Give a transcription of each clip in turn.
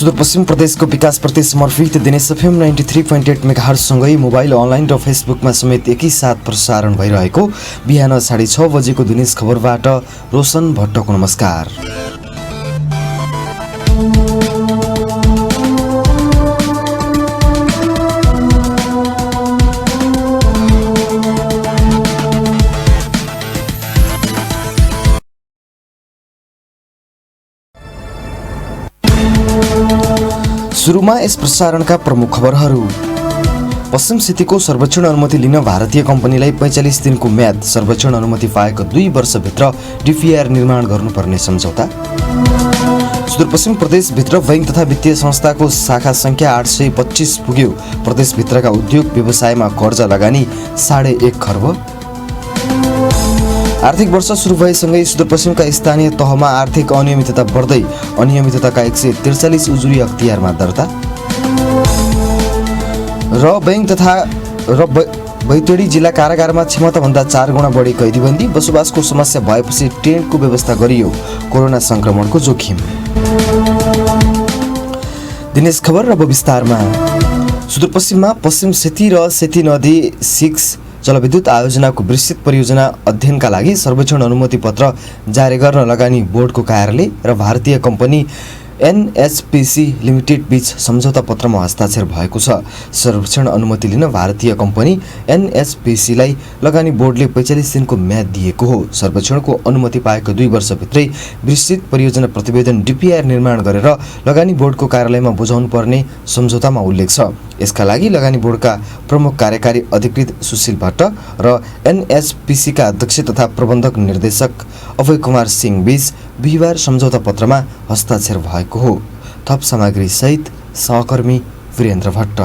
सुदूरपश्चिम प्रदेशको विकासप्रति समर्पित Dinesh FM 93.8 मेगाहर्जसँगै mobile online र फेसबुकमा समेत एकैसाथ प्रसारण भइरहेको बिहान 6:30 बजेको दिनेश खबरबाट रोशन भट्टको नमस्कार। सुरुमा यस प्रसारणका प्रमुख खबरहरू। पश्चिम सिटीको सर्वेक्षण अनुमति लिन भारतीय कम्पनीलाई 45 दिनको म्याद, सर्वेक्षण अनुमति पाएको 2 वर्षभित्र डिपिआर निर्माण गर्नुपर्ने सम्झौता। सुदूरपश्चिम प्रदेशभित्र बैंक तथा वित्तीय संस्थाको शाखा सङ्ख्या 825 पुग्यो। प्रदेशभित्रका उद्योग व्यवसायमा कर्जा लगानी 1.5 खर्ब। आर्थिक वर्ष सुरु भएसँगै सुदूरपश्चिमका स्थानीय तहमा आर्थिक अनियमितता बढ्दै, अनियमितताका 143 उजुरी अख्तियारमा दर्ता। र बैंक तथा बैतडी जिल्ला कारागारमा क्षमताभन्दा 4 गुणा बढी कैदीबन्दी, बसोबासको समस्या भएपछि टेन्टको व्यवस्था गरियो। कोरोना संक्रमणको जोखिम। दिनेश खबर अब विस्तारमा। सुदूरपश्चिममा पश्चिम सेती र सेती नदी 6 जलविद्युत आयोजनाको विस्तृत परियोजना अध्ययनका लागि सर्वेक्षण अनुमति पत्र जारी गर्न लगानी बोर्डको कार्यालय र भारतीय कम्पनी एनएचपीसी लिमिटेड बीच सम्झौता पत्रमा हस्ताक्षर भएको छ। सर्वेक्षण अनुमति लिन भारतीय कम्पनी एनएचपीसीलाई लगानी बोर्डले 45 दिनको म्याद दिएको हो। सर्वेक्षणको अनुमति पाएको 2 वर्षभित्रै विस्तृत परियोजना प्रतिवेदन डिपिआर निर्माण गरेर लगानी बोर्डको कार्यालयमा बुझाउनु पर्ने सम्झौतामा उल्लेख छ। यसका लागि लगानी बोर्डका प्रमुख कार्यकारी अधिकृत सुशील भट्ट र एनएचपीसीका अध्यक्ष तथा प्रबन्धक निर्देशक अभय कुमार सिंह बीच बिहिबार सम्झौता पत्रमा हस्ताक्षर भएको हो। थप सामग्री सहित सहकर्मी वीरेन्द्र भट्ट।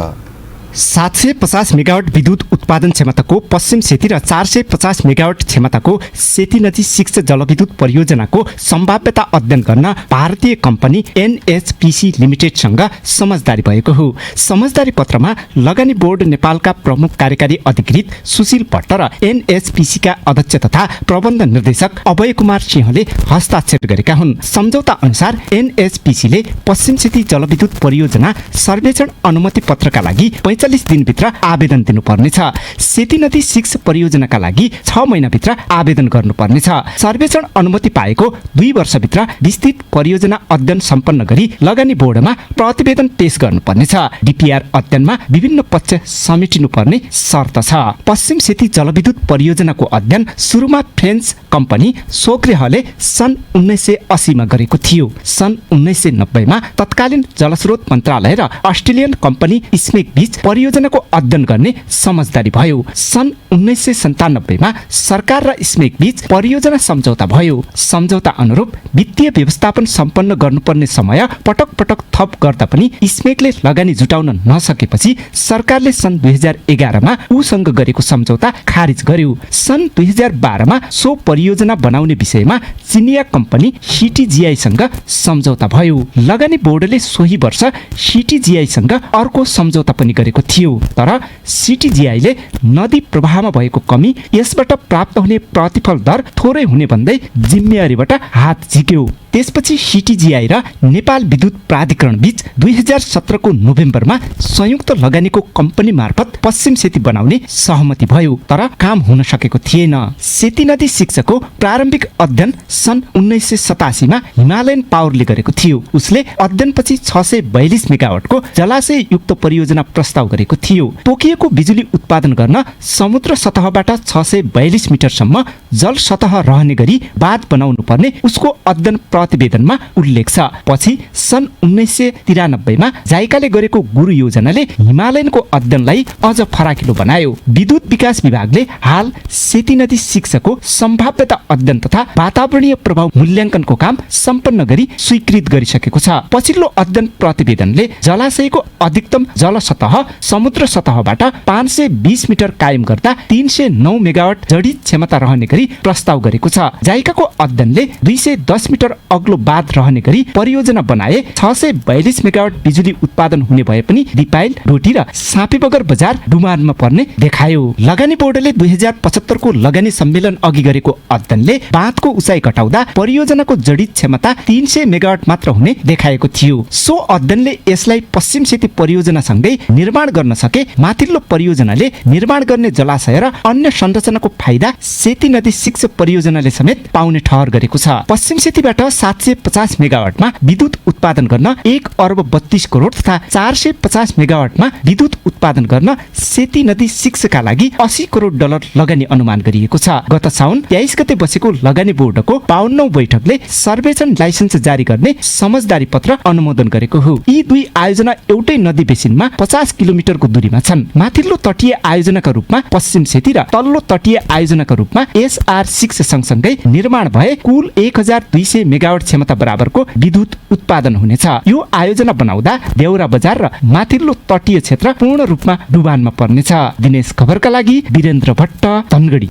750 मेगावाट विद्युत उत्पादन क्षमताको पश्चिम सेती र 450 मेगावाट क्षमताको सेती नदी 6 जलविद्युत परियोजनाको सम्भाव्यता अध्ययन गर्न भारतीय कम्पनी एनएचपीसी लिमिटेडसँग समझदारी भएको हो। समझदारी पत्रमा लगानी बोर्ड नेपालका प्रमुख कार्यकारी अधिकृत सुशील भट्ट र एनएचपीसीका अध्यक्ष तथा प्रबन्ध निर्देशक अभय कुमार सिंहले हस्ताक्षर गरेका हुन्। सम्झौता अनुसार एनएचपीसीले पश्चिम सेती जलविद्युत परियोजना सर्वेक्षण अनुमति पत्रका लागि 45 दिनभित्र आवेदन दिनुपर्नेछ। सेती नदी 6 परियोजनाका लागि 6 महिनाभित्र आवेदन गर्नुपर्नेछ। सर्वेक्षण अनुमति पाएको 2 वर्षभित्र विस्तृत परियोजना अध्ययन सम्पन्न गरी लगानी बोर्डमा प्रतिवेदन पेश गर्नुपर्नेछ। डिपिआर अध्ययनमा विभिन्न पक्ष समेटिनुपर्ने शर्त छ। पश्चिम सेती जलविद्युत परियोजनाको अध्ययन सुरुमा फ्रेन्च कम्पनी सोक्रेहले सन् 1980 मा गरेको थियो। सन् 1990 मा तत्कालीन जलस्रोत मन्त्रालय र अस्ट्रेलियन कम्पनी स्मेक बीच परियोजनाको अध्ययन गर्ने समझदारी भयो। सन् 1997 मा सरकार र स्मेक बीच परियोजना सम्झौता भयो। सम्झौता अनुरूप वित्तीय व्यवस्थापन सम्पन्न गर्नुपर्ने समय पटक पटक थप गर्दा पनि स्मेकले लगानी जुटाउन नसकेपछि सरकारले सन् 2011 मा उसँग गरेको सम्झौता खारिज गर्यो। सन् 2012 मा सो परियोजना बनाउने विषयमा चिनिया कम्पनी सिटिजिआईसँग सम्झौता भयो। लगानी बोर्डले सोही वर्ष सिटिजिआईसँग अर्को सम्झौता पनि गरेको थियो, तर सिटिजिआईले नदी प्रवाहमा भएको कमी, यसबाट प्राप्त हुने प्रतिफल दर थोरै हुने भन्दै जिम्मेवारीबाट हात झिक्यो। त्यसपछि सिटिजिआई र नेपाल विद्युत प्राधिकरण बीच 2017 को नोभेम्बरमा संयुक्त लगानीको कम्पनी मार्फत पश्चिम सेती बनाउने सहमति भयो, तर काम हुन सकेको थिएन। सेती नदी 6 को प्रारम्भिक अध्ययन सन् 1987 मा हिमालयन पावरले गरेको थियो। उसले अध्ययनपछि 642 मेगावाटको जलाशय युक्त परियोजना प्रस्ताव गरेको थियो। तोकिएको बिजुली उत्पादन गर्न समुद्र सतहबाट 642 मिटरसम्म जल सतह रहने गरी बाँध बनाउनु पर्ने उसको अध्ययन प्रतिवेदनमा उल्लेख छ। पछि सन् 1993 मा जाइकाले गरेको गुरु योजनाले हिमालयनको अध्ययनलाई अझ फराकिलो बनायो। विद्युत विकास विभागले हाल सेती नदी 6 को सम्भाव्यता अध्ययन तथा वातावरणीय प्रभाव मूल्याङ्कनको काम सम्पन्न गरी स्वीकृत गरिसकेको छ। पछिल्लो अध्ययन प्रतिवेदनले जलाशयको अधिकतम जल सतह समुद्र सतहबाट 520 मिटर कायम गर्दा 309 मेगावाट जडित क्षमता रहने गरी प्रस्ताव गरेको छ। जाइकाको अध्ययनले 210 मिटर अग्लो बाँध रहने गरी परियोजना बनाए 642 मेगावाट बिजुली उत्पादन हुने भए पनि दिपाइल, डोटी र साँपेबगर बजार डुमानमा पर्ने देखायो। लगानी बोर्डले 2075 को लगानी सम्मेलन अघि गरेको अध्ययनले बाँधको उचाइ घटाउँदा परियोजनाको जडित क्षमता 300 मेगावाट मात्र हुने देखाएको थियो। सो अध्ययनले यसलाई पश्चिम सेती परियोजनासँगै निर्माण गर्न सके माथिल्लो परियोजनाले निर्माण गर्ने जलाशय र अन्य संरचनाको फाइदा सेती नदी 6 परियोजनाले समेत पाउने ठहर गरेको छ। पश्चिम सेतीबाट 750 मेगावाटमा विद्युत उत्पादन गर्न 1 अर्ब 32 करोड तथा 450 मेगावाटमा विद्युत उत्पादन गर्न सेती नदी 6 का लागि 80 करोड डलर लगानी अनुमान गरिएको छ। गत साउन 23 गते बसेको लगानी बोर्डको 52औं बैठकले सर्वेक्षण लाइसेन्स जारी गर्ने समझदारी पत्र अनुमोदन गरेको हो। यी दुई आयोजना एउटै नदी बेसिनमा 50 किलोमिटरको दूरीमा छन्। माथिल्लो तटीय आयोजनाका रूपमा पश्चिम सेती र तल्लो तटीय आयोजनाका रूपमा SR6 सँगसँगै निर्माण भए कुल 1200 मेगावाट क्षमता बराबरको विद्युत उत्पादन हुनेछ। यो आयोजना बनाउँदा देउरा बजार र माथिल्लो तटीय क्षेत्र पूर्ण रूपमा डुबानमा पर्नेछ। दिनेश खबरका लागि वीरेन्द्र भट्ट, धनगढी।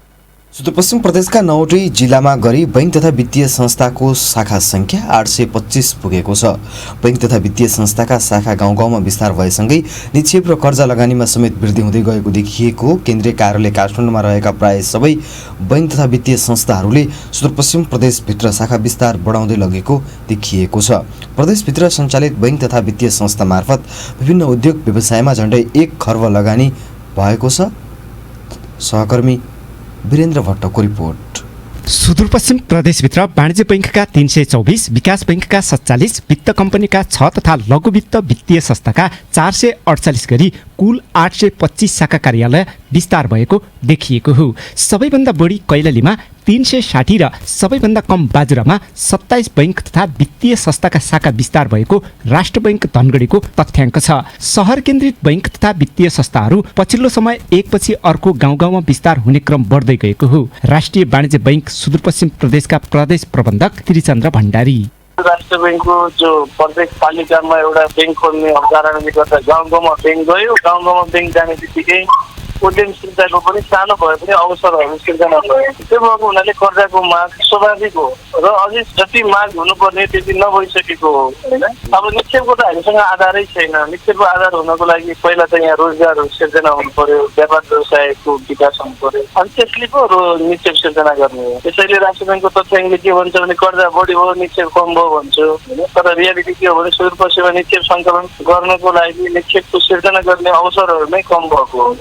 सुदूरपश्चिम प्रदेशका 9वटै जिल्लामा गरी बैंक तथा वित्तीय संस्थाको शाखा संख्या 825 पुगेको छ। बैंक तथा वित्तीय संस्थाका शाखा गाउँ गाउँमा विस्तार भएसँगै निक्षेप र कर्जा लगानीमा समेत वृद्धि हुँदै गएको देखिएको केन्द्रीय कार्यालय काठमाडौँमा रहेका प्राय सबै बैंक तथा वित्तीय संस्थाहरूले सुदूरपश्चिम प्रदेशभित्र शाखा विस्तार बढाउँदै लगेको देखिएको छ। प्रदेशभित्र सञ्चालित बैंक तथा वित्तीय संस्था मार्फत विभिन्न उद्योग व्यवसायमा झण्डै 1 खर्ब लगानी भएको छ। सहकर्मी वीरेन्द्र भट्टको रिपोर्ट। सुदूरपश्चिम प्रदेशभित्र वाणिज्य बैंकका 324, विकास बैंकका 47, वित्त कम्पनीका 6 तथा लघु वित्त वित्तीय संस्थाका 448 गरी कुल 825 शाखा कार्यालय विस्तार भएको देखिएको हो। सबैभन्दा बढी कैलालीमा 360 र सबैभन्दा कम बाजुरामा 27 बैंक तथा वित्तीय संस्थाका शाखा विस्तार भएको राष्ट्र बैंक धनगढीको तथ्याङ्क छ। शहर केन्द्रित बैंक तथा वित्तीय संस्थाहरू पछिल्लो समय एकपछि अर्को गाउँ गाउँमा विस्तार हुने क्रम बढ्दै गएको हो। राष्ट्रिय वाणिज्य बैंक सुदूरपश्चिम प्रदेशका प्रदेश प्रबन्धक त्रिचन्द्र भण्डारी। राष्ट्र बैंकको जो प्रत्येक पालिकामा एउटा बैंक खोल्ने कारणले गर्दा गाउँ गाउँमा बैंक गयो। गाउँ गाउँमा बैंक जाने बित्तिकै उद्यमशीलताको पनि सानो भए पनि अवसरहरू सिर्जना भयो। त्यो भएको हुनाले कर्जाको माग स्वाभाविक हो र अझै जति माग हुनुपर्ने त्यति नभइसकेको हो होइन। अब निक्षेपको त हामीसँग आधारै छैन। निक्षेपको आधार हुनको लागि पहिला त यहाँ रोजगार सिर्जना हुनु पर्यो, व्यापार व्यवसायको विकास हुनु पर्यो, अनि त्यसले पो निक्षेप सिर्जना गर्ने हो। त्यसैले राष्ट्र बैंकको तथ्याङ्कले के भन्छ भने कर्जा बढी भयो निक्षेप कम भयो भन्छु, तर रियालिटी के हो भने सुदूरपश्चिममा निक्षेप सङ्कलन गर्नको लागि निक्षेपको सिर्जना गर्ने अवसरहरू नै कम भएको हो।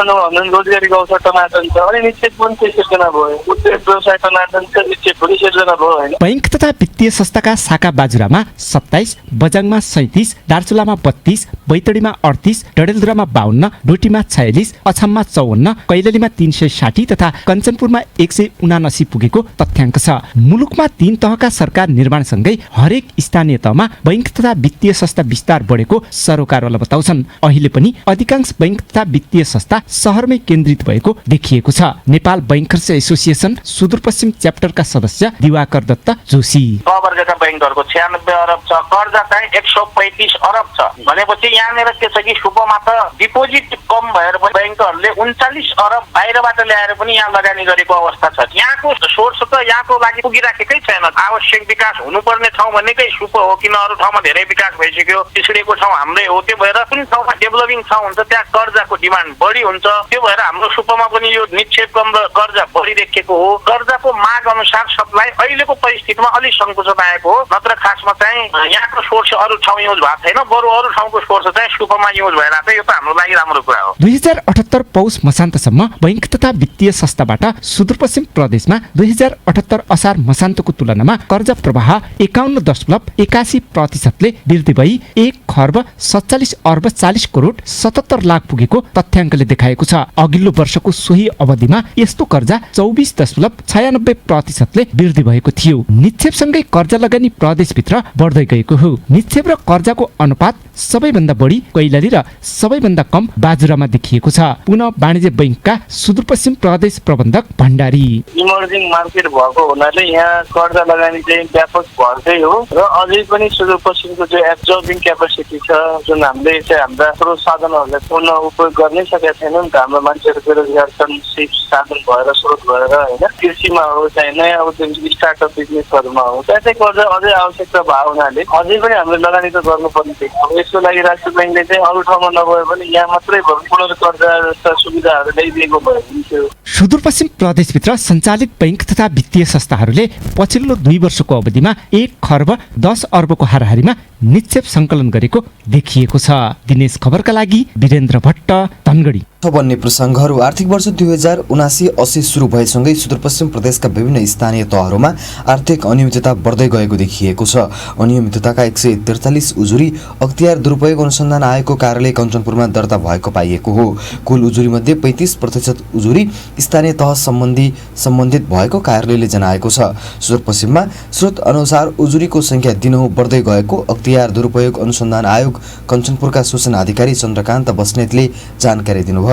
रोजगारीको अवसर टनाटन छ अनि निक्षेप पनि सिर्जना भयो, उद्योग व्यवसाय टनाटन छ, निक्षेप पनि सिर्जना भयो होइन। बैंक तथा वित्तीय संस्थाका शाखा बाजुरामा 27, बजाङमा 37, दार्चुलामा 32, बैतडीमा 38, डडेलधुरामा 52, डोटीमा 46, अछाममा 54, कैलालीमा 360 तथा कञ्चनपुरमा 179 पुगेको तथ्याङ्क छ। मुलुकमा 3 तहका सरकार निर्माणसँगै हरेक स्थानीय तहमा बैंक तथा वित्तीय संस्था विस्तार बढेको सरोकारवाला बताउँछन्। अहिले पनि अधिकांश बैंक तथा वित्तीय संस्था शहरमै केन्द्रित भएको देखिएको छ। नेपाल बैंकर्स एसोसिएसन सुदूरपश्चिम च्याप्टरका सदस्य दिवाकर दत्त जोशी। वर्गका बैंकहरूको 96 अरब छ, कर्जा चाहिँ 135 अरब छ भनेपछि यहाँनिर के छ कि सुपमा त डिपोजिट कम भएर पनि बैंकहरूले 39 अरब बाहिरबाट ल्याएर पनि यहाँ लगानी गरेको अवस्था छ। यहाँको सोर्स त यहाँको लागि पुगिराखेकै छैन। आवश्यक विकास हुनुपर्ने ठाउँ भनेकै सुप हो, किन अरू ठाउँमा धेरै विकास भइसक्यो, पिछडिएको ठाउँ हाम्रै हो। त्यो भएर कुन ठाउँमा डेभलपिङ ठाउँ हुन्छ त्यहाँ कर्जाको डिमान्ड बढी हुन्छ। त्यो भएर हाम्रो सुपमा पनि यो निक्षेप कम र कर्जा बढिरहेको हो। कर्जाको माग अनुसार सप्लाई अहिलेको परिस्थितिमा अलिक सङ्कुचन आएको हो, नत्र खासमा चाहिँ यहाँको सोर्स अरू ठाउँ युज भएको छैन, बरु अरू ठाउँको सोर्स चाहिँ सुपमा युज भइरहेको छ। यो त हाम्रो लागि राम्रो कुरा हो। 2078 पौष मसान्तसम्म बैंक तथा वित्तीय संस्थाबाट सुदूरपश्चिम प्रदेशमा 2078 असार मसान्तको तुलनामा कर्जा प्रवाह 51.81% वृद्धि भई 1 खर्ब 47 अर्ब 40 करोड 77 लाख पुगेको तथ्याङ्कले देखाएको छ। अघिल्लो वर्षको सोही अवधिमा यस्तो कर्जा 24.96% वृद्धि भएको थियो। निक्षेपसँगै कर्जा लगानी प्रदेशभित्र बढ्दै गएको हो। निक्षेप र कर्जाको अनुपात सबैभन्दा बढी कैलाली र सबैभन्दा कम बाजुरामा देखिएको छ। पुनः वाणिज्य बैंकका सुदूरपश्चिम प्रदेश प्रबन्धक भण्डारी। इमर्जिङ मार्केट भएको हुनाले यहाँ कर्जा लगानी चाहिँ व्यापक बढ्दै हो र अझै पनि सुदूरपश्चिमको जो एब्जर्भिङ क्यापेसिटी क्यापेसिटी छ जुन हामीले चाहिँ हाम्रा स्रोत साधनहरूलाई पूर्ण उपयोग गर्नै सकेका छैनौँ नि त। हाम्रो मान्छेहरू बेरोजगार छन्, सिप साधन भएर स्रोत भएर होइन, कृषिमा हो चाहे नयाँ उद्यम स्टार्टअप बिजनेसहरूमा हो, त्यहाँ कर्जा अझै आवश्यकता भएको हुनाले अझै पनि हामीले लगानी त गर्नुपर्ने थियो। अब यसको लागि राष्ट्र ब्याङ्कले चाहिँ अरू ठाउँमा नभए पनि यहाँ मात्रै पूर्ण कर्जा जस्ता सुविधाहरू ल्याइदिएको भए हुन्थ्यो। सुदूरपश्चिम प्रदेशभित्र सञ्चालित बैंक तथा वित्तीय संस्थाहरूले पछिल्लो 2 वर्षको अवधिमा 1 खर्ब 10 अर्बको हाराहारीमा निक्षेप सङ्कलन गरेको देखिएको छ। दिनेश खबरका लागि वीरेन्द्र भट्ट, धनगढी। बन्ने प्रसङ्गहरू। आर्थिक वर्ष 2079-80 सुरु भएसँगै सुदूरपश्चिम प्रदेशका विभिन्न स्थानीय तहहरूमा आर्थिक अनियमितता बढ्दै गएको देखिएको छ। अनियमितताका 143 उजुरी अख्तियार दुरुपयोग अनुसन्धान आयोगको कार्यालय कञ्चनपुरमा दर्ता भएको पाइएको हो। कुल उजुरीमध्ये 35% उजुरी स्थानीय तह सम्बन्धित भएको कार्यालयले जनाएको छ। सुदूरपश्चिममा स्रोत अनुसार उजुरीको सङ्ख्या दिनहुँ बढ्दै गएको अख्तियार दुरुपयोग अनुसन्धान आयोग कञ्चनपुरका सूचना अधिकारी चन्द्रकान्त बस्नेतले जानकारी दिनुभयो।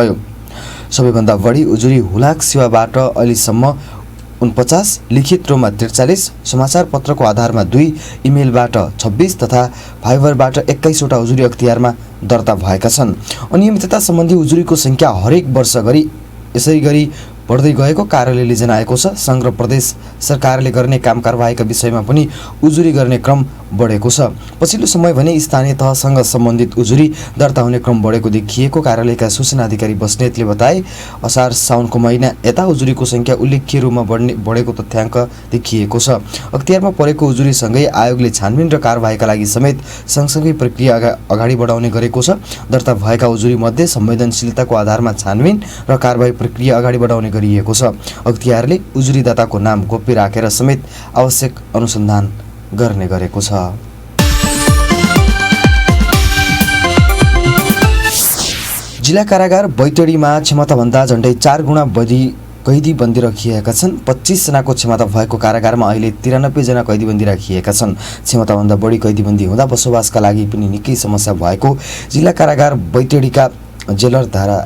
सबैभन्दा बढी उजुरी हुलाक सेवाबाट अहिलेसम्म 49, लिखित रूपमा 43, समाचार पत्रको आधारमा 2, इमेलबाट 26 तथा फाइबरबाट 21 वटा उजुरी अख्तियारमा दर्ता भएका छन्। अनियमितता सम्बन्धी उजुरीको सङ्ख्या हरेक वर्ष यसरी गरी बढ्दै गएको कार्यालयले जनाएको छ। समग्र प्रदेश सरकारले गर्ने काम कारबाहीका विषयमा पनि उजुरी गर्ने क्रम बढेको छ। पछिल्लो समय भने स्थानीय तहसँग सम्बन्धित उजुरी दर्ता हुने क्रम बढेको देखिएको कार्यालयका सूचना अधिकारी बस्नेतले बताए। असार साउनको महिना यता उजुरीको सङ्ख्या उल्लेख्य रूपमा बढेको तथ्याङ्क देखिएको छ। अख्तियारमा परेको उजुरीसँगै आयोगले छानबिन र कारबाहीका लागि समेत सँगसँगै प्रक्रिया अगाडि बढाउने गरेको छ। दर्ता भएका उजुरीमध्ये संवेदनशीलताको आधारमा छानबिन र कारबाही प्रक्रिया अगाडि बढाउने गरिएको छ। अख्तियारले उजुरीदाताको नाम गोप्य राखेर समेत आवश्यक अनुसन्धान गर्ने गरेको छ। जिल्ला कारागार बैतडीमा क्षमताभन्दा झन्डै 4 गुणा बढी कैदी बन्दी राखिएका छन्। 25 जनाको क्षमता भएको कारागारमा अहिले 93 जना कैदीबन्दी राखिएका छन्। क्षमताभन्दा बढी कैदीबन्दी हुँदा बसोबासका लागि पनि निकै समस्या भएको जिल्ला कारागार बैतडीका जेलर धारा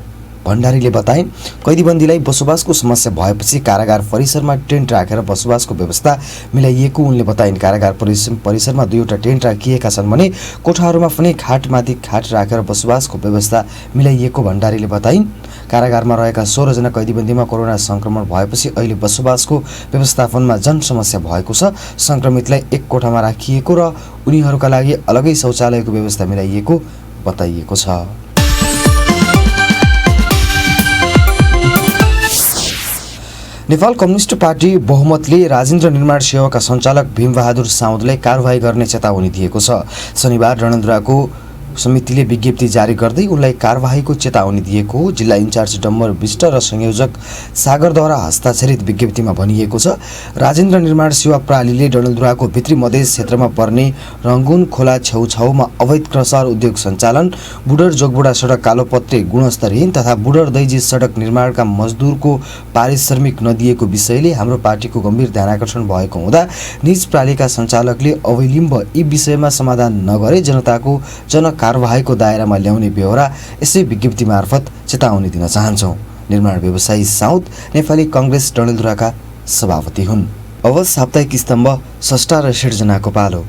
भण्डारीले बताइन्। कैदीबन्दीलाई बसोबासको समस्या भएपछि कारागार परिसरमा टेन्ट राखेर बसोबासको व्यवस्था मिलाइएको उनले बताइन्। कारागार परिसरमा 2वटा टेन्ट राखिएका छन् भने कोठाहरूमा पनि खाटमाथि खाट राखेर बसोबासको व्यवस्था मिलाइएको भण्डारीले बताइन्। कारागारमा रहेका 16 जना कैदीबन्दीमा कोरोना संक्रमण भएपछि अहिले बसोबासको व्यवस्थापनमा जनसमस्या भएको छ। संक्रमितलाई एक कोठामा राखिएको र उनीहरूका लागि अलगै शौचालयको व्यवस्था मिलाइएको बताइएको छ। नेपाल कम्युनिस्ट पार्टी बहुमतले राजेन्द्र निर्माण सेवाका सञ्चालक भीमबहादुर साउदलाई कारबाही गर्ने चेतावनी दिएको छ। शनिबार डडेलधुराको समितिले विज्ञप्ति जारी गर्दै उनलाई कारबाहीको चेतावनी दिएको हो। जिल्ला इन्चार्ज डम्बर विष्ट र संयोजक सागरद्वारा हस्ताक्षरित विज्ञप्तिमा भनिएको छ, राजेन्द्र निर्माण सेवा प्रणालीले डडेलधुराको भित्री मधेस क्षेत्रमा पर्ने रङ्गुन खोला छेउछाउमा अवैध क्रसर उद्योग सञ्चालन, बुडर जोगबुडा सडक कालोपत्रे गुणस्तरहीन तथा बुडर दैजी सडक निर्माणका मजदुरको पारिश्रमिक नदिएको विषयले हाम्रो पार्टीको गम्भीर ध्यानाकर्षण भएको हुँदा निज प्रणालीका सञ्चालकले अविलम्ब यी विषयमा समाधान नगरे जनताको कारबाहीको दायरामा ल्याउने बेहोरा यसै विज्ञप्ति मार्फत चेतावनी दिन चाहन्छौँ। निर्माण व्यवसायी साउद नेपाली काङ्ग्रेस डडेलधुराका सभापति हुन्। अब साप्ताहिक स्तम्भ स्रष्टा र सिर्जनाको पालो।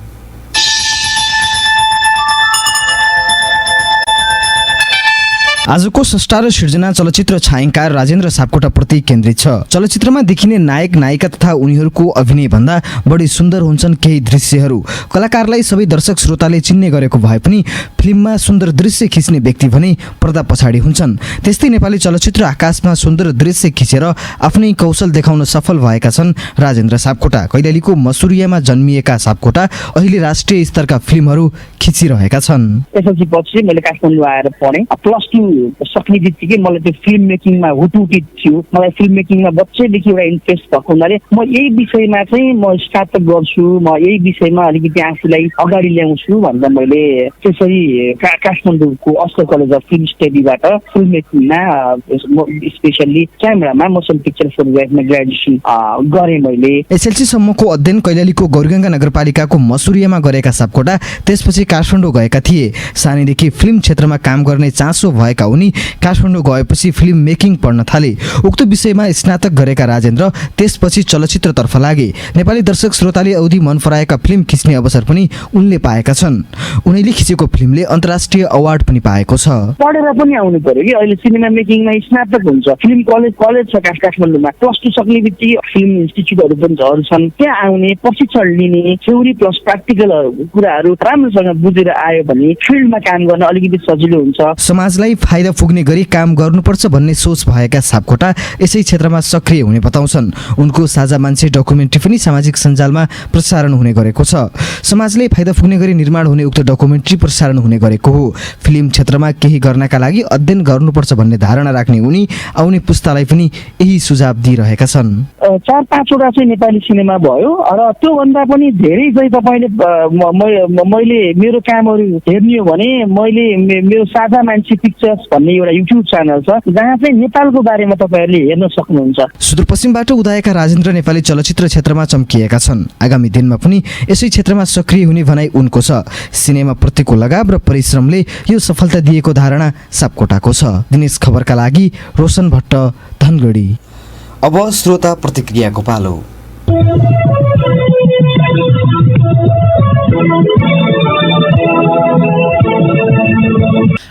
आजको स्रष्टा र सिर्जना चलचित्र छायाङ्कार राजेन्द्र सापकोटाप्रति केन्द्रित छ। चलचित्रमा देखिने नायक नायिका तथा उनीहरूको अभिनय भन्दा बढी सुन्दर हुन्छन् केही दृश्यहरू। कलाकारलाई सबै दर्शक श्रोताले चिन्ने गरेको भए पनि फिल्ममा सुन्दर दृश्य खिच्ने व्यक्ति भने पर्दा पछाडि हुन्छन्। त्यस्तै नेपाली चलचित्र आकाशमा सुन्दर दृश्य खिचेर आफ्नै कौशल देखाउन सफल भएका छन् राजेन्द्र सापकोटा। कैलालीको मसुरियामा जन्मिएका सापकोटा अहिले राष्ट्रिय स्तरका फिल्महरू खिचिरहेका छन्। एसएलसी पछि मैले काठमाडौँ आएर पढेँ। +2 सक्ने बित्तिकै मलाई त्यो फिल्म मेकिङमा हुटुटी थियो। मलाई फिल्म मेकिङमा बच्चैदेखि एउटा इन्ट्रेस्ट भएको हुनाले म यही विषयमा चाहिँ म स्टार्टअप गर्छु, म यही विषयमा अलिकति आफूलाई अगाडि ल्याउँछु भनेर मैले त्यसरी काठमाडौँको अस्कर कलेज अफ फिल्म स्टडीबाट फिल्म मेकिङमा स्पेसल्ली क्यामेरामा मोसन पिक्चर फोटोग्राफीमा ग्रेजुएसन गरेँ मैले। एसएलसीसम्मको अध्ययन कैलालीको गौरगङ्गा नगरपालिकाको मसुरियामा गरेका सापकोटा त्यसपछि काठमाडौँ गएका थिए। सानैदेखि फिल्म क्षेत्रमा काम गर्ने चासो भएका पढेका उनी काठमाडौँ गएपछि फिल्म मेकिङ पढ्न थाले। उक्त विषयमा स्नातक गरेका राजेन्द्र त्यसपछि चलचित्रतर्फ लागे। नेपाली दर्शक श्रोताले औधी मन पराएका फिल्म खिच्ने अवसर पनि उनले पाएका छन्। उनले खिचेको फिल्मले अन्तर्राष्ट्रिय अवार्ड पनि पाएको छ। पढेर पनि आउनु पर्यो कि अहिले सिनेमा मेकिङमा स्नातक हुन्छ। फिल्म कलेज छ काठमाडौँमा। प्लस 2 सक्ने बित्तिकै फिल्म इन्स्टिच्युटहरू पनि छन्। त्यहाँ आउने प्रशिक्षण लिने थ्योरी प्लस प्र्याक्टिकल कुराहरू राम्रोसँग बुझेर आयो भने फिल्डमा काम गर्न अलिकति सजिलो हुन्छ। समाजलाई फाइदा पुग्ने गरी काम गर्नुपर्छ भन्ने सोच भएका सापकोटा यसै क्षेत्रमा सक्रिय हुने बताउँछन्। उनको साझा मान्छे डकुमेन्ट्री पनि सामाजिक सञ्जालमा प्रसारण हुने गरेको छ। समाजले फाइदा पुग्ने गरी निर्माण हुने उक्त डकुमेन्ट्री प्रसारण हुने गरेको हो। फिल्म क्षेत्रमा केही गर्नका लागि अध्ययन गर्नुपर्छ भन्ने धारणा राख्ने उनी आउने पुस्तालाई पनि यही सुझाव दिइरहेका छन्। 4-5 वटा चाहिँ नेपाली सिनेमा भयो र त्योभन्दा पनि धेरै चाहिँ तपाईँले मैले मेरो कामहरू हेर्ने हो भने मैले मेरो साझा मान्छे पिक्चर्स भन्ने एउटा युट्युब च्यानल छ जहाँ चाहिँ नेपालको बारेमा तपाईँहरूले हेर्न सक्नुहुन्छ। सुदूरपश्चिमबाट उदाएका राजेन्द्र नेपाली चलचित्र क्षेत्रमा चम्किएका छन्। आगामी दिनमा पनि यसै क्षेत्रमा सक्रिय हुने भनाइ उनको छ। सिनेमा प्रतिको लगाव र परिश्रमले यो सफलता दिएको धारणा सापकोटाको छ। दिनेश खबरका लागि रोशन भट्ट, धनगढी। अब श्रोता प्रतिक्रियाको पालो।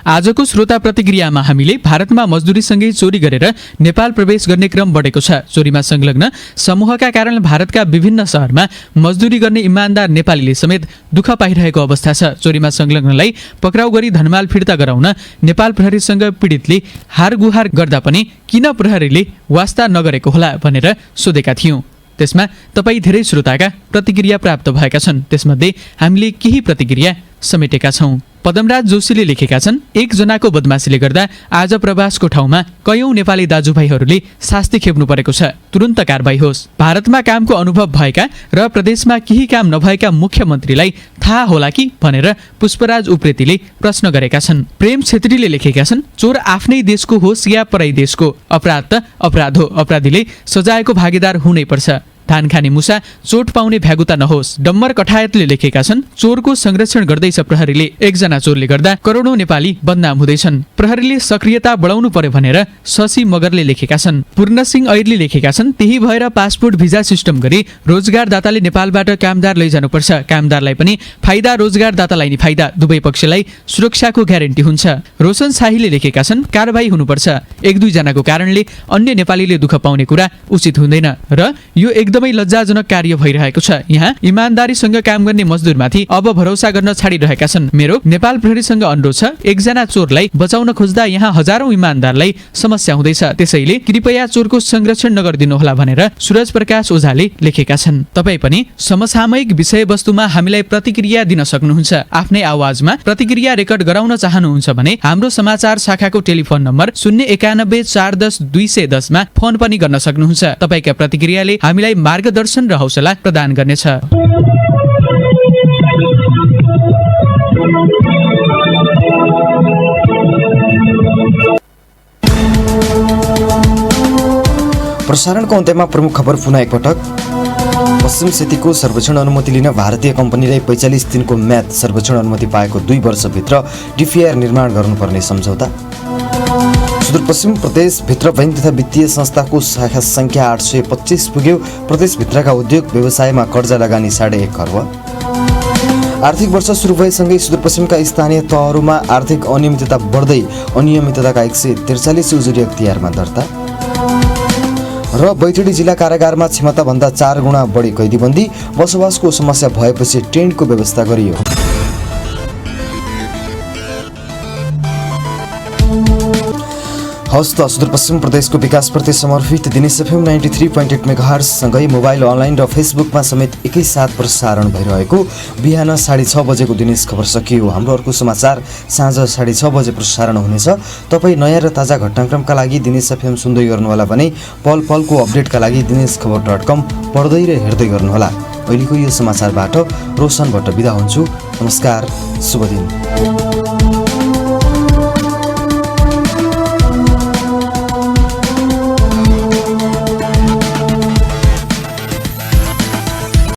आजको श्रोता प्रतिक्रियामा हामीले भारतमा मजदुरीसँगै चोरी गरेर नेपाल प्रवेश गर्ने क्रम बढेको छ। चोरीमा संलग्न समूहका कारण भारतका विभिन्न शहरमा मजदुरी गर्ने इमान्दार नेपालीले समेत दुःख पाइरहेको अवस्था छ। चोरीमा संलग्नलाई पक्राउ गरी धनमाल फिर्ता गराउन नेपाल प्रहरीसँग पीडितले हारगुहार गर्दा पनि किन प्रहरीले वास्ता नगरेको होला भनेर सोधेका थियौं। त्यसमा तपाईँ धेरै श्रोताका प्रतिक्रिया प्राप्त भएका छन्। त्यसमध्ये हामीले केही प्रतिक्रिया समेटेका छौं। पदमराज जोशीले लेखेका छन्, एकजनाको बदमाशीले गर्दा आज प्रवासको ठाउँमा कयौं नेपाली दाजुभाइहरूले शास्ति खेप्नु परेको छ। तुरन्त कारबाही होस्। भारतमा कामको अनुभव भएका र प्रदेशमा केही काम नभएका मुख्यमन्त्रीलाई थाहा होला कि भनेर पुष्पराज उप्रेतीले प्रश्न गरेका छन्। प्रेम छेत्रीले लेखेका छन्, चोर आफ्नै देशको होस् या पराई देशको, अपराध त अपराध हो। अपराधीले सजायको भागीदार हुनै पर्छ। धान खाने मुसा चोट पाउने भ्यागुता नहोस्। डम्बर कठायतले लेखेका छन्, चोरको संरक्षण गर्दैछ प्रहरीले। एकजना चोरले गर्दा करोडौं नेपाली बदनाम हुँदैछन्। प्रहरीले सक्रियता बढाउनु पर्यो भनेर शशि मगरले लेखेका छन्। पूर्णसिंह ऐरले लेखेका छन्, त्यही भएर पासपोर्ट भिजा सिस्टम गरी रोजगारदाताले नेपालबाट कामदार लैजानुपर्छ। कामदारलाई पनि फाइदा, रोजगारदातालाई नि फाइदा, दुवै पक्षलाई सुरक्षाको ग्यारेन्टी हुन्छ। रोशन शाहीले लेखेका छन्, कारबाही हुनुपर्छ। 1-2 जनाको कारणले अन्य नेपालीले दुःख पाउने कुरा उचित हुँदैन र यो एकदमै लज्जाजनक कार्य भइरहेको छ। यहाँ इमानदारीसँग काम गर्ने मजदुरमाथि अब भरोसा गर्न छाडिरहेका छन्। मेरो नेपाल प्रहरीसँग अनुरोध छ, एकजना चोरलाई बचाउन खोज्दा यहाँ हजारौं इमानदारलाई समस्या हुँदैछ। त्यसैले कृपया चोरको संरक्षण नगरिदिनुहोला भनेर सूरज प्रकाश ओझाले लेखेका छन्। तपाईँ पनि समसामयिक विषयवस्तुमा हामीलाई प्रतिक्रिया दिन सक्नुहुन्छ। आफ्नै आवाजमा प्रतिक्रिया रेकर्ड गराउन चाहनुहुन्छ भने हाम्रो समाचार शाखाको टेलिफोन नम्बर 091 410 210 मा फोन पनि गर्न सक्नुहुन्छ। तपाईका प्रतिक्रियाले हामीलाई मार्गदर्शन र हौसला प्रदान गर्नेछ। प्रसारणको अन्त्यमा प्रमुख खबर पुनः एकपटक। पश्चिम सेतीको सर्वेक्षण अनुमति लिन भारतीय कम्पनीलाई 45 दिनको म्याद, सर्वेक्षण अनुमति पाएको 2 वर्षभित्र डिपिआर निर्माण गर्नुपर्ने सम्झौता। सुदूरपश्चिम प्रदेशभित्र बैंक तथा वित्तीय संस्थाको शाखा संख्या 825 पुग्यो। प्रदेशभित्रका उद्योग व्यवसायमा कर्जा लगानी 1.5 खर्ब। आर्थिक वर्ष सुरु भएसँगै सुदूरपश्चिमका स्थानीय तहहरूमा आर्थिक अनियमितता बढ्दै अनियमितताका 143 उजुरी अख्तियारमा दर्ता। र बैतडी जिल्ला कारागारमा क्षमताभन्दा 4 गुणा बढी कैदीबन्दी, बसोबासको समस्या भएपछि टेन्टको व्यवस्था गरियो। हस्त सुदूरपश्चिम प्रदेशको विकासप्रति समर्पित दिनेश एफएम 93.8 मेगाहर्ज सँगै मोबाइल, अनलाइन र फेसबुकमा समेत एकैसाथ प्रसारण भइरहेको बिहान 6:30 बजेको दिनेश खबर सकियो। हाम्रो अर्को समाचार साँझ 6:30 बजे प्रसारण हुनेछ। तपाईँ नयाँ र ताजा घटनाक्रमका लागि दिनेश एफएम सुन्दै गर्नुहोला भने पल पलको अपडेटका लागि dineskhबर.com पढ्दै र हेर्दै गर्नुहोला। अहिलेको यो समाचारबाट रोशन भट्ट बिदा हुन्छु। नमस्कार, शुभ दिन।